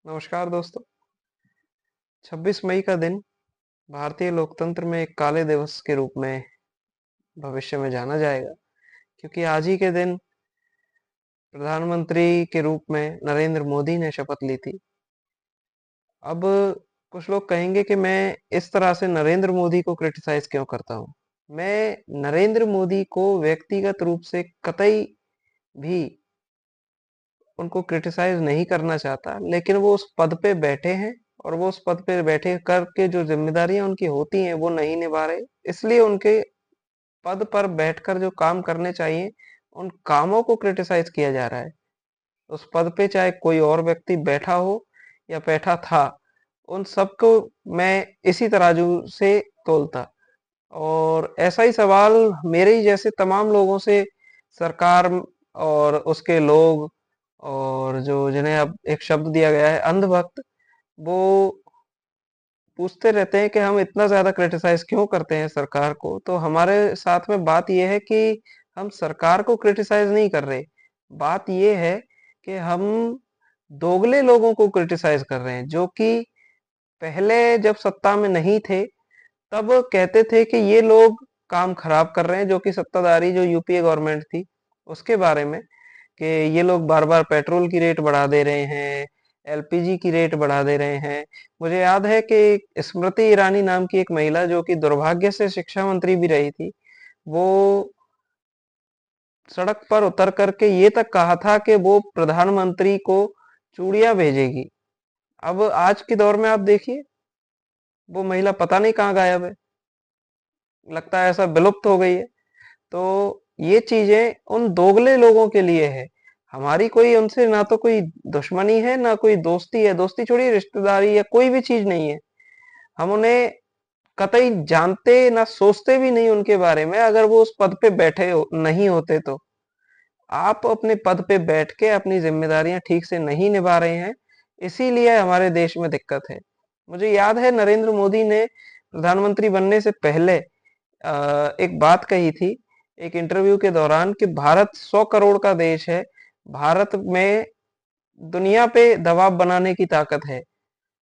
नमस्कार दोस्तों। 26 मई का दिन भारतीय लोकतंत्र में एक काले दिवस के रूप में भविष्य में जाना जाएगा, क्योंकि आज ही के दिन प्रधानमंत्री के रूप में नरेंद्र मोदी ने शपथ ली थी। अब कुछ लोग कहेंगे कि मैं इस तरह से नरेंद्र मोदी को क्रिटिसाइज क्यों करता हूँ। मैं नरेंद्र मोदी को व्यक्तिगत रूप से कतई भी उनको क्रिटिसाइज नहीं करना चाहता, लेकिन वो उस पद पे बैठे हैं और वो उस पद पे बैठे करके जो जिम्मेदारियां उनकी होती हैं वो नहीं निभा रहे, इसलिए उनके पद पर बैठकर जो काम करने चाहिए उन कामों को क्रिटिसाइज किया जा रहा है। उस पद पे चाहे कोई और व्यक्ति बैठा हो या बैठा था, उन सबको मैं इसी तराजू से तोलता। और ऐसा ही सवाल मेरे ही जैसे तमाम लोगों से सरकार और उसके लोग, और जो जिन्हें अब एक शब्द दिया गया है अंधभक्त, वो पूछते रहते हैं कि हम इतना ज्यादा क्रिटिसाइज क्यों करते हैं सरकार को। तो हमारे साथ में बात यह है कि हम सरकार को क्रिटिसाइज नहीं कर रहे। बात यह है कि हम दोगले लोगों को क्रिटिसाइज कर रहे हैं, जो कि पहले जब सत्ता में नहीं थे तब कहते थे कि ये लोग काम खराब कर रहे हैं, जो कि सत्ताधारी जो यूपीए गवर्नमेंट थी उसके बारे में, कि ये लोग बार बार पेट्रोल की रेट बढ़ा दे रहे हैं, एलपीजी की रेट बढ़ा दे रहे हैं। मुझे याद है कि स्मृति ईरानी नाम की एक महिला, जो कि दुर्भाग्य से शिक्षा मंत्री भी रही थी, वो सड़क पर उतर करके ये तक कहा था कि वो प्रधानमंत्री को चूड़ियां भेजेगी। अब आज के दौर में आप देखिए, वो महिला पता नहीं कहाँ गायब है, लगता है ऐसा विलुप्त हो गई है। तो ये चीजें उन दोगले लोगों के लिए है। हमारी कोई उनसे ना तो कोई दुश्मनी है ना कोई दोस्ती है, दोस्ती छोड़िए, रिश्तेदारी या कोई भी चीज नहीं है। हम उन्हें कतई जानते ना सोचते भी नहीं उनके बारे में। अगर वो उस पद पे बैठे नहीं होते तो आप अपने पद पे बैठ के अपनी जिम्मेदारियां ठीक से नहीं निभा रहे हैं, इसीलिए हमारे देश में दिक्कत है। मुझे याद है नरेंद्र मोदी ने प्रधानमंत्री बनने से पहले एक बात कही थी एक इंटरव्यू के दौरान, कि भारत 100 करोड़ का देश है, भारत में दुनिया पे दबाव बनाने की ताकत है,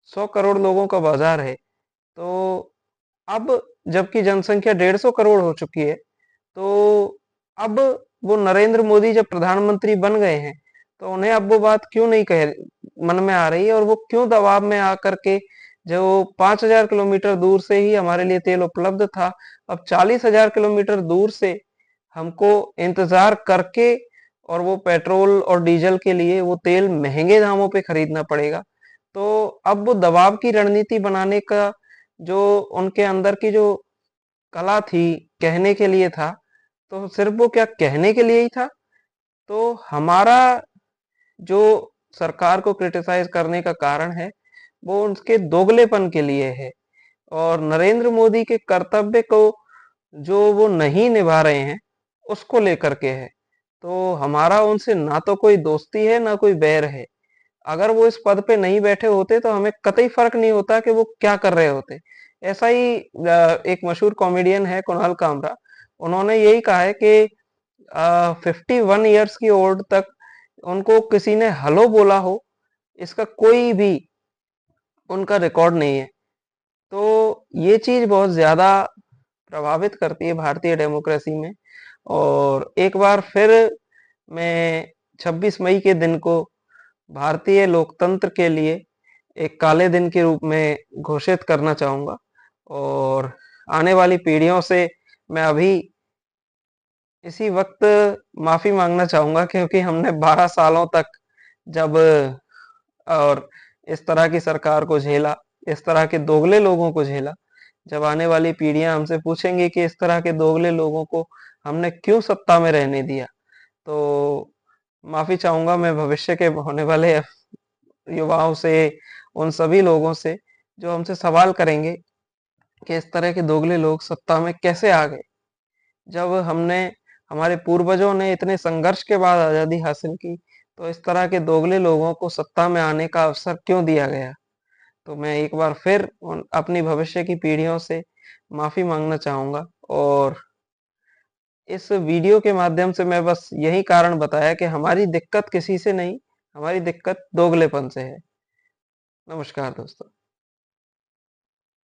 100 करोड़ लोगों का बाजार है। तो अब जबकि जनसंख्या 150 करोड़ हो चुकी है, तो अब वो नरेंद्र मोदी जब प्रधानमंत्री बन गए हैं, तो उन्हें अब वो बात क्यों नहीं कह मन में आ रही है, और वो क्यों दबाव में आकर के, जो 5,000 किलोमीटर दूर से ही हमारे लिए तेल उपलब्ध था, अब 40,000 किलोमीटर दूर से हमको इंतजार करके और वो पेट्रोल और डीजल के लिए वो तेल महंगे दामों पे खरीदना पड़ेगा। तो अब वो दबाव की रणनीति बनाने का जो उनके अंदर की जो कला थी, कहने के लिए था, तो सिर्फ वो क्या कहने के लिए ही था। तो हमारा जो सरकार को क्रिटिसाइज करने का कारण है, वो उनके दोगलेपन के लिए है, और नरेंद्र मोदी के कर्तव्य को जो वो नहीं निभा रहे हैं उसको लेकर के है। तो हमारा उनसे ना तो कोई दोस्ती है ना कोई बैर है। अगर वो इस पद पे नहीं बैठे होते तो हमें कतई फर्क नहीं होता कि वो क्या कर रहे होते। ऐसा ही एक मशहूर कॉमेडियन है कुणाल कामरा, उन्होंने यही कहा है कि 51 ईयर्स की ओल्ड तक उनको किसी ने हेलो बोला हो, इसका कोई भी उनका रिकॉर्ड नहीं है। तो ये चीज बहुत ज्यादा प्रभावित करती है भारतीय डेमोक्रेसी में। और एक बार फिर मैं 26 मई के दिन को भारतीय लोकतंत्र के लिए एक काले दिन के रूप में घोषित करना चाहूंगा। और आने वाली पीढ़ियों से मैं अभी इसी वक्त माफी मांगना चाहूंगा, क्योंकि हमने 12 सालों तक जब और इस तरह की सरकार को झेला, इस तरह के दोगले लोगों को झेला, जब आने वाली पीढ़ियां हमसे पूछेंगी कि इस तरह के दोगले लोगों को हमने क्यों सत्ता में रहने दिया, तो माफी चाहूंगा मैं भविष्य के होने वाले युवाओं से, उन सभी लोगों से जो हमसे सवाल करेंगे कि इस तरह के दोगले लोग सत्ता में कैसे आ गए, जब हमने हमारे पूर्वजों ने इतने संघर्ष के बाद आजादी हासिल की, तो इस तरह के दोगले लोगों को सत्ता में आने का अवसर क्यों दिया गया। तो मैं एक बार फिर अपनी भविष्य की पीढ़ियों से माफी मांगना चाहूंगा। और इस वीडियो के माध्यम से मैं बस यही कारण बताया कि हमारी दिक्कत किसी से नहीं, हमारी दिक्कत दोगलेपन से है। नमस्कार दोस्तों।